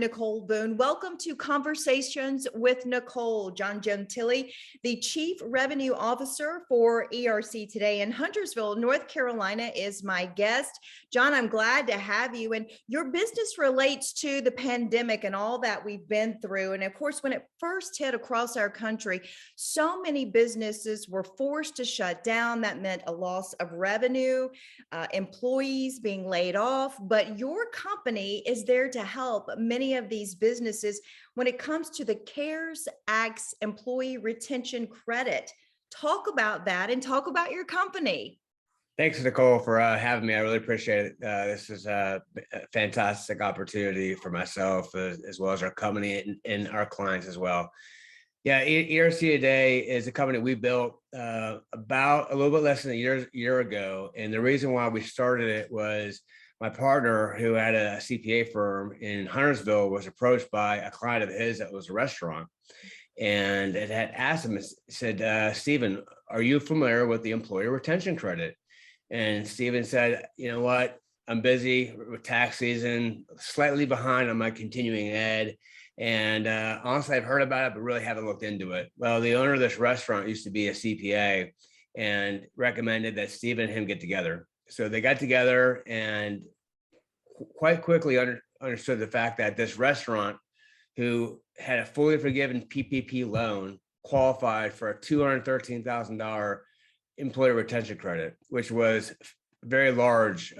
Nicole Boone. Welcome to Conversations with Nicole. John Gentille, the Chief Revenue Officer for ERC today in Huntersville, North Carolina, is my guest. John, I'm glad to have you. And your business relates to the pandemic and all that we've been through. And of course, when it first hit across our country, so many businesses were forced to shut down. That meant a loss of revenue, employees being laid off. But your company is there to help many of these businesses when it comes to the CARES Act's employee retention credit. Talk about that and talk about your company. Thanks, Nicole, for having me. I really appreciate it. This is a fantastic opportunity for myself as well as our company and our clients as well. Yeah, ERC today is a company we built about a little bit less than a year ago. And the reason why we started it was my partner, who had a CPA firm in Huntersville, was approached by a client of his that was a restaurant. And it had asked him, said, Stephen, are you familiar with the employee retention credit? And Stephen said, you know what, I'm busy with tax season, slightly behind on my continuing ed. And honestly, I've heard about it, but really haven't looked into it. Well, the owner of this restaurant used to be a CPA and recommended that Stephen and him get together. So they got together and quite quickly understood the fact that this restaurant, who had a fully forgiven PPP loan, qualified for a $213,000 employee retention credit, which was very large,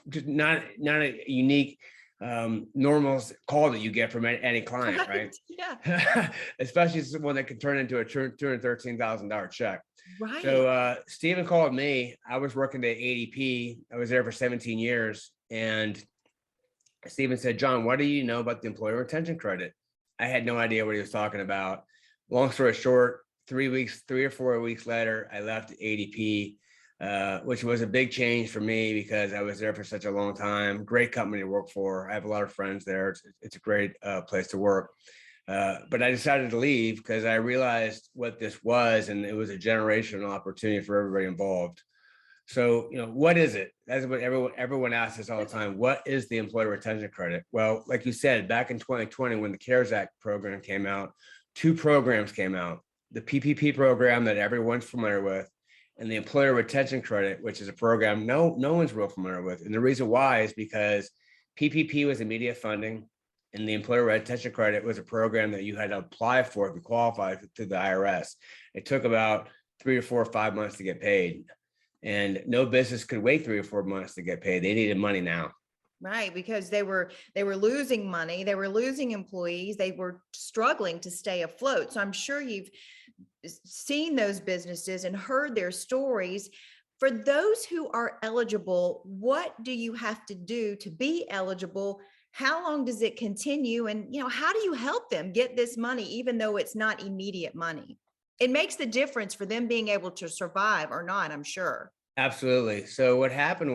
just not a unique normal call that you get from any client, right? Yeah. Especially one that could turn into a $213,000 check. Right. So Stephen called me. I was working at ADP. I was there for 17 years. And Stephen said, John, what do you know about the employee retention credit? I had no idea what he was talking about. Long story short, 3 or 4 weeks later, I left ADP, which was a big change for me because I was there for such a long time. Great company to work for. I have a lot of friends there. It's a great place to work. But I decided to leave because I realized what this was, and it was a generational opportunity for everybody involved. So, what is it? That's what everyone asks us all the time. What is the employee retention credit? Well, like you said, back in 2020, when the CARES Act program came out, two programs came out: the PPP program that everyone's familiar with, and the employee retention credit, which is a program no one's real familiar with. And the reason why is because PPP was immediate funding, and the employee retention credit was a program that you had to apply for if you qualified through the IRS. It took about 3 or 4 or 5 months to get paid, and no business could wait 3 or 4 months to get paid. They needed money now. Right, because they were losing money, they were losing employees, they were struggling to stay afloat. So I'm sure you've seen those businesses and heard their stories. For those who are eligible, what do you have to do to be eligible? How long does it continue? And how do you help them get this money, even though it's not immediate money? It makes the difference for them being able to survive or not, I'm sure. Absolutely. So what happened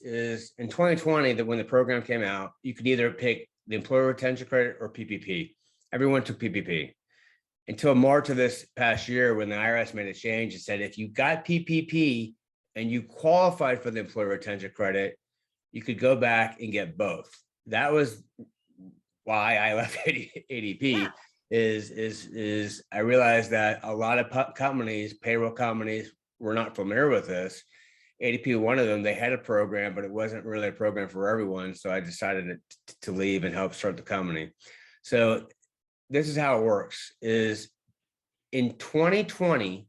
is in 2020, that when the program came out, you could either pick the employee retention credit or PPP. Everyone took PPP until March of this past year, when the IRS made a change and said, if you got PPP and you qualified for the employee retention credit, you could go back and get both. That was why I left ADP. Yeah. Is I realized that a lot of companies, payroll companies, were not familiar with this. ADP, one of them, they had a program, but it wasn't really a program for everyone. So I decided to leave and help start the company. So this is how it works: is in 2020,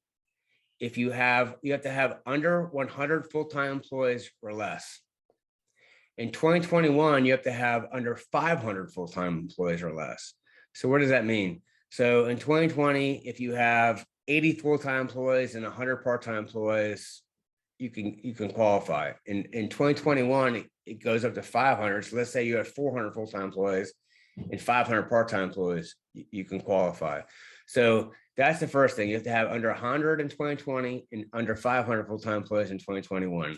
if you have to have under 100 full-time employees or less. In 2021, you have to have under 500 full-time employees or less. So what does that mean? So in 2020, if you have 80 full-time employees and 100 part-time employees, you can qualify. In 2021, it goes up to 500. So let's say you have 400 full-time employees and 500 part-time employees, you can qualify. So that's the first thing. You have to have under 100 in 2020 and under 500 full-time employees in 2021.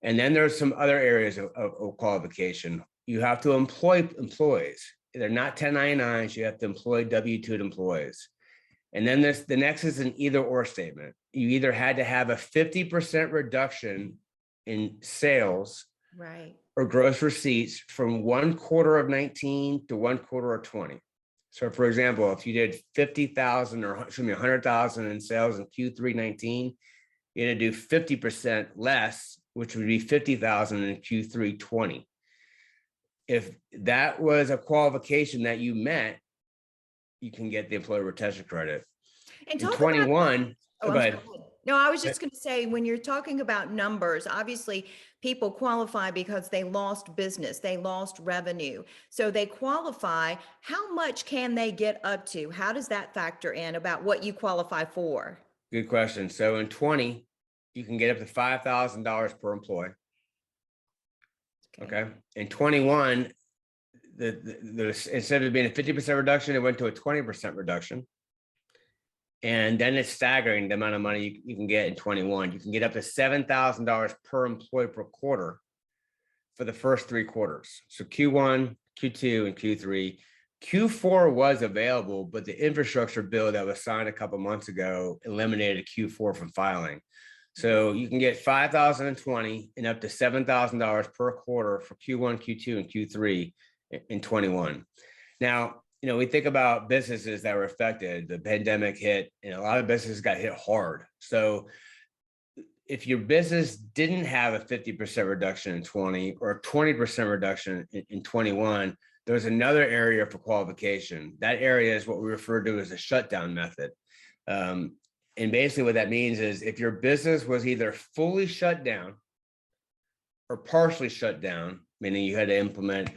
And then there's some other areas of qualification. You have to employ employees. They're not 1099s. You have to employ W-2 employees. And then the next is an either or statement. You either had to have a 50% reduction in sales Right. or gross receipts from 1 quarter of 19 to 1 quarter of 20. So for example, if you did 50,000 or excuse me, 100,000 in sales in Q3 19, you're going to do 50% less, which would be 50,000 in Q3 20. If that was a qualification that you met, you can get the employee retention credit. And In talk about, 21, oh, go I'm ahead. sorry. No, I was just going to say, when you're talking about numbers, obviously people qualify because they lost business, they lost revenue. So they qualify. How much can they get up to? How does that factor in about what you qualify for? Good question. So in 20, you can get up to $5,000 per employee. Okay. In 21, instead of being a 50% reduction, it went to a 20% reduction. And then it's staggering the amount of money you can get in 21. You can get up to $7,000 per employee per quarter for the first 3 quarters. So Q1, Q2, and Q3. Q4 was available, but the infrastructure bill that was signed a couple months ago eliminated Q4 from filing. So you can get $5,020 and up to $7,000 per quarter for Q1, Q2, and Q3 in 21. Now, we think about businesses that were affected. The pandemic hit, and a lot of businesses got hit hard. So if your business didn't have a 50% reduction in 20 or a 20% reduction in 21, there's another area for qualification. That area is what we refer to as a shutdown method. And basically what that means is if your business was either fully shut down or partially shut down, meaning you had to implement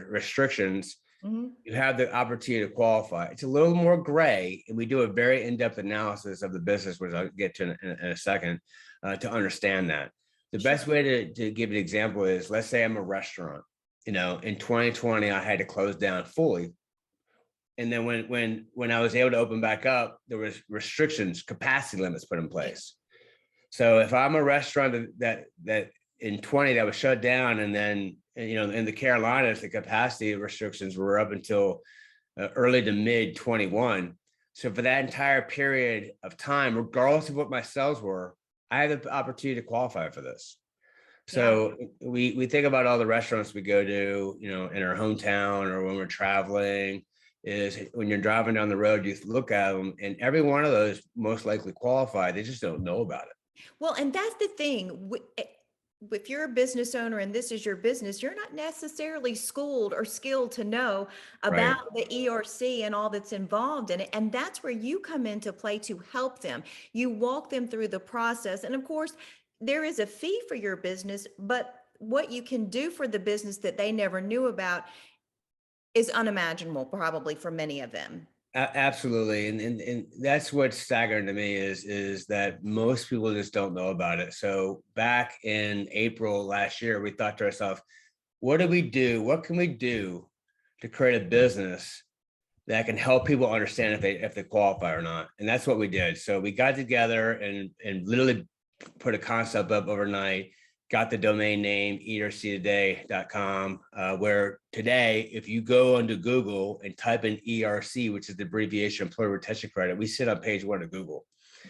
restrictions, you have the opportunity to qualify. It's a little more gray, and we do a very in-depth analysis of the business, which I'll get to in a second, to understand that. The best way to give an example is, let's say I'm a restaurant. In 2020, I had to close down fully. And then when I was able to open back up, there was restrictions, capacity limits put in place. So if I'm a restaurant that in 20 that was shut down, and then in the Carolinas, the capacity restrictions were up until early to mid 21. So for that entire period of time, regardless of what my sales were, I had the opportunity to qualify for this. So we think about all the restaurants we go to, in our hometown or when we're traveling, is when you're driving down the road, you look at them, and every one of those most likely qualify. They just don't know about it. Well, and that's the thing. If you're a business owner and this is your business, you're not necessarily schooled or skilled to know about the ERC and all that's involved in it. And that's where you come into play to help them. You walk them through the process. And of course, there is a fee for your business, but what you can do for the business that they never knew about is unimaginable, probably for many of them. Absolutely. And that's what's staggering to me is that most people just don't know about it. So back in April last year, we thought to ourselves, what do we do? What can we do to create a business that can help people understand if they qualify or not? And that's what we did. So we got together and literally put a concept up overnight, got the domain name erctoday.com, where today, if you go onto Google and type in ERC, which is the abbreviation Employee Retention Credit, we sit on page 1 of Google.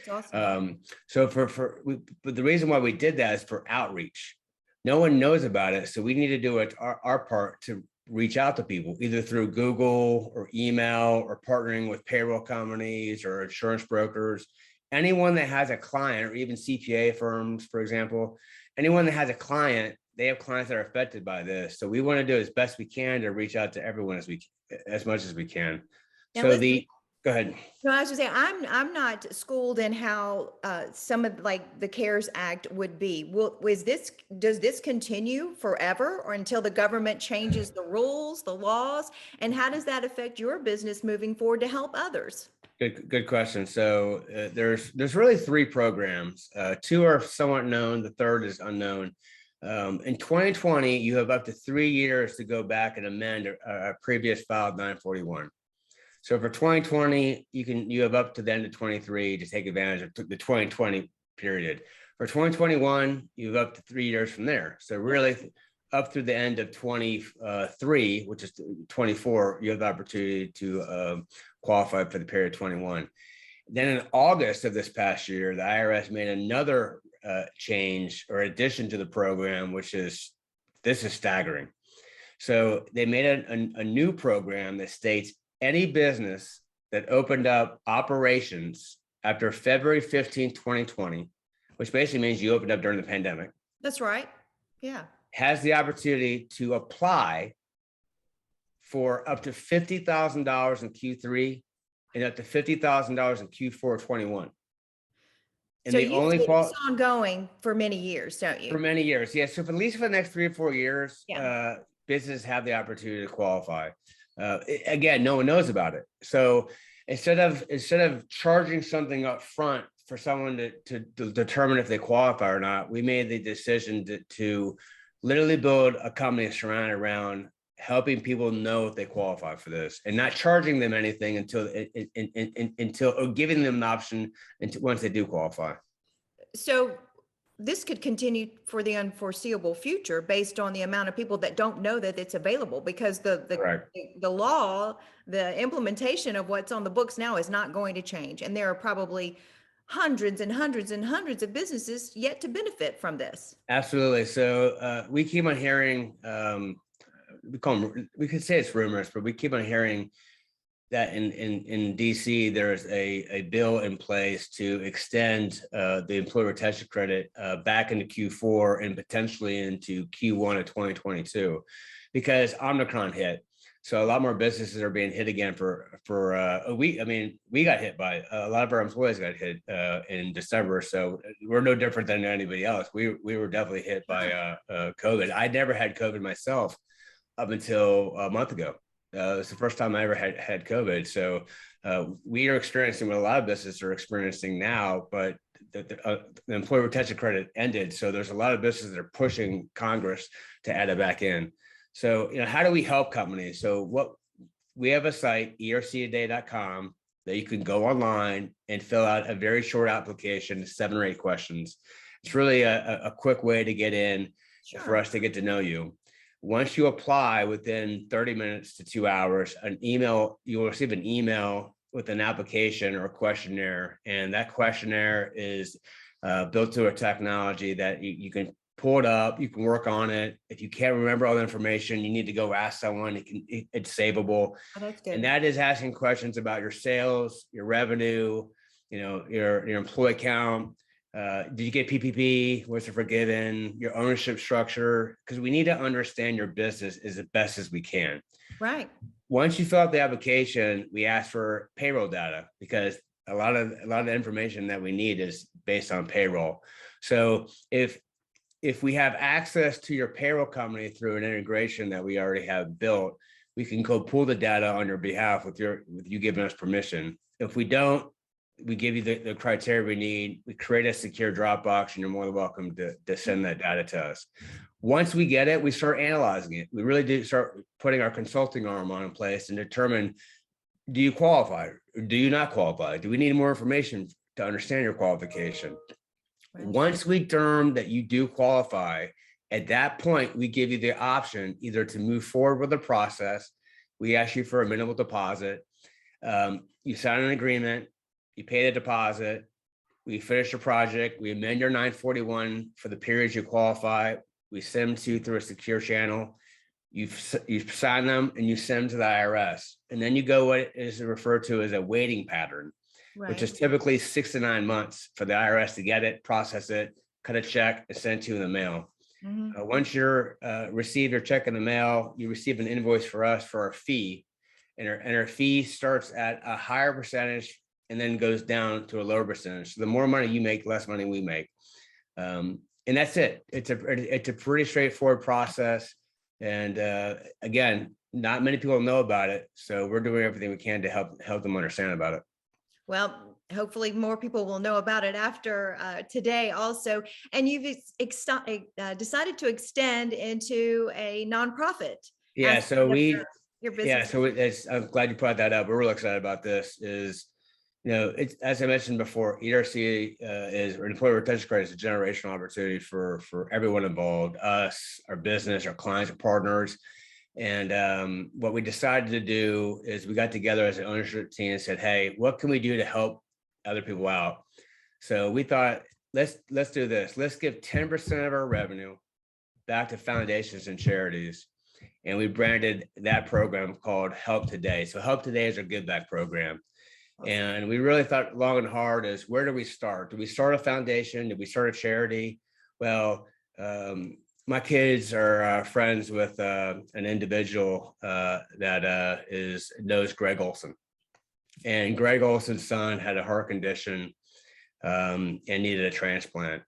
That's awesome. So but the reason why we did that is for outreach. No one knows about it, so we need to do it our part to reach out to people, either through Google or email or partnering with payroll companies or insurance brokers. Anyone that has a client, or even CPA firms, for example, anyone that has a client, they have clients that are affected by this. So we want to do as best we can to reach out to everyone as much as we can. Now, So go ahead. No, I was just saying, I'm not schooled in how some of like the CARES Act would be. Does this continue forever or until the government changes the rules, the laws? And how does that affect your business moving forward to help others? Good question. So there's really 3 programs. 2 are somewhat known. The third is unknown. In 2020, you have up to 3 years to go back and amend a previous filed 941. So for 2020, you have up to the end of 23 to take advantage of the 2020 period. For 2021, you have up to 3 years from there. So really up through the end of 23, which is 24, you have the opportunity to qualify for the period 21. Then in August of this past year, the IRS made another change or addition to the program, which is this is staggering. So they made a new program that states any business that opened up operations after February 15, 2020, which basically means you opened up during the pandemic. That's right. Yeah. Has the opportunity to apply for up to $50,000 in Q3 and up to $50,000 in Q4 21. And So the you only see this ongoing for many years, don't for you? many years, yes. So for at least for the next 3 or 4 years, Yeah. businesses have the opportunity to qualify. Again, no one knows about it. So instead of charging something up front for someone to determine if they qualify or not, we made the decision to literally build a company surrounded around helping people know if they qualify for this and not charging them anything until or giving them an option until once they do qualify. So this could continue for the unforeseeable future based on the amount of people that don't know that it's available, because Correct. the law, the implementation of what's on the books now is not going to change. And there are probably hundreds and hundreds and hundreds of businesses yet to benefit from this. Absolutely. So we keep on hearing, we could say it's rumors, but we keep on hearing that in DC, there's a bill in place to extend the employee retention credit back into Q4 and potentially into Q1 of 2022, because Omicron hit. So a lot more businesses are being hit again for a week. I mean, we got hit by a lot of our employees got hit in December. So we're no different than anybody else. We were definitely hit by COVID. I never had COVID myself up until a month ago. It's the first time I ever had COVID. So we are experiencing what a lot of businesses are experiencing now, but the employee retention credit ended. So there's a lot of businesses that are pushing Congress to add it back in. So, how do we help companies? So what we have a site, erctoday.com, that you can go online and fill out a very short application, 7 or 8 questions. It's really a quick way to get in for us to get to know you. Once you apply, within 30 minutes to 2 hours, you'll receive an email with an application or a questionnaire. And that questionnaire is built through a technology that you can pull it up, you can work on it. If you can't remember all the information, you need to go ask someone. It's savable. Oh, that's good. And that is asking questions about your sales, your revenue, your employee count. Did you get PPP? Was it forgiven? Your ownership structure? Because we need to understand your business as best as we can. Right. Once you fill out the application, we ask for payroll data, because a lot of the information that we need is based on payroll. So if we have access to your payroll company through an integration that we already have built, we can go pull the data on your behalf with you giving us permission. If we don't, we give you the criteria we need. We create a secure Dropbox, and you're more than welcome to send that data to us. Once we get it, we start analyzing it. We really do start putting our consulting arm on in place and determine, do you qualify or do you not qualify? Do we need more information to understand your qualification? Right. Once we determine that you do qualify, at that point, we give you the option either to move forward with the process. We ask you for a minimal deposit. You sign an agreement. You pay the deposit, we finish the project, we amend your 941 for the periods you qualify, we send them to you through a secure channel, you sign them and you send them to the IRS. And then you go what is referred to as a waiting pattern, right, which is typically 6 to 9 months for the IRS to get it, process it, cut a check, and send it to you in the mail. Mm-hmm. Once you're receive your check in the mail, you receive an invoice for us for our fee, and our fee starts at a higher percentage and then goes down to a lower percentage. So the more money you make, less money we make. And that's it. It's a pretty straightforward process. And again, not many people know about it. So we're doing everything we can to help them understand about it. Well, hopefully more people will know about it after today also. And you've decided to extend into a nonprofit. Yeah, so your business. Yeah, so I'm glad you brought that up. We're really excited about this. It's, as I mentioned before, ERC or employee retention credit is a generational opportunity for everyone involved, us, our business, our clients, our partners. And what we decided to do is we got together as an ownership team and said, hey, what can we do to help other people out? So we thought, let's do this. Let's give 10% of our revenue back to foundations and charities. And we branded that program called Help Today. So Help Today is our give back program. Awesome. And we really thought long and hard is, where do we start? Do we start a foundation? Do we start a charity? Well, my kids are friends with an individual that knows Greg Olson. And Greg Olson's son had a heart condition and needed a transplant.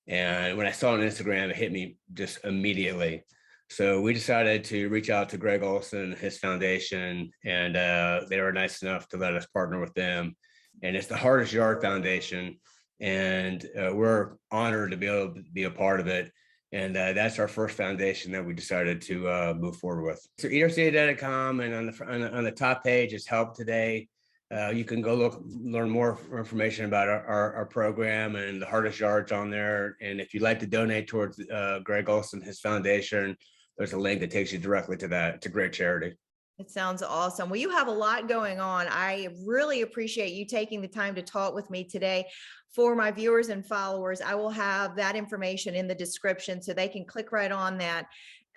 And when I saw it on Instagram, it hit me just immediately. So we decided to reach out to Greg Olson, his foundation, and they were nice enough to let us partner with them. And it's the Hardest Yard Foundation. And we're honored to be able to be a part of it. And that's our first foundation that we decided to move forward with. So erctoday.com, and on the top page is Help Today. You can go learn more information about our program and the Hardest Yards on there. And if you'd like to donate towards Greg Olson, his foundation, there's a link that takes you directly to that. It's a great charity. It sounds awesome. Well, you have a lot going on. I really appreciate you taking the time to talk with me today. For my viewers and followers, I will have that information in the description so they can click right on that.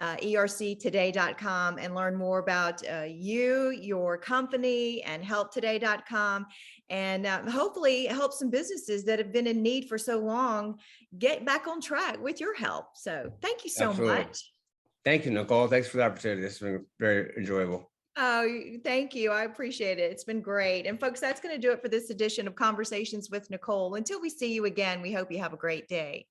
erctoday.com and learn more about you, your company, and helptoday.com, and hopefully help some businesses that have been in need for so long get back on track with your help. So thank you so Absolutely. much. Thank you, Nicole. Thanks for the opportunity. This has been very enjoyable. Oh, thank you. I appreciate it. It's been great. And folks, that's going to do it for this edition of Conversations with Nicole. Until we see you again, we hope you have a great day.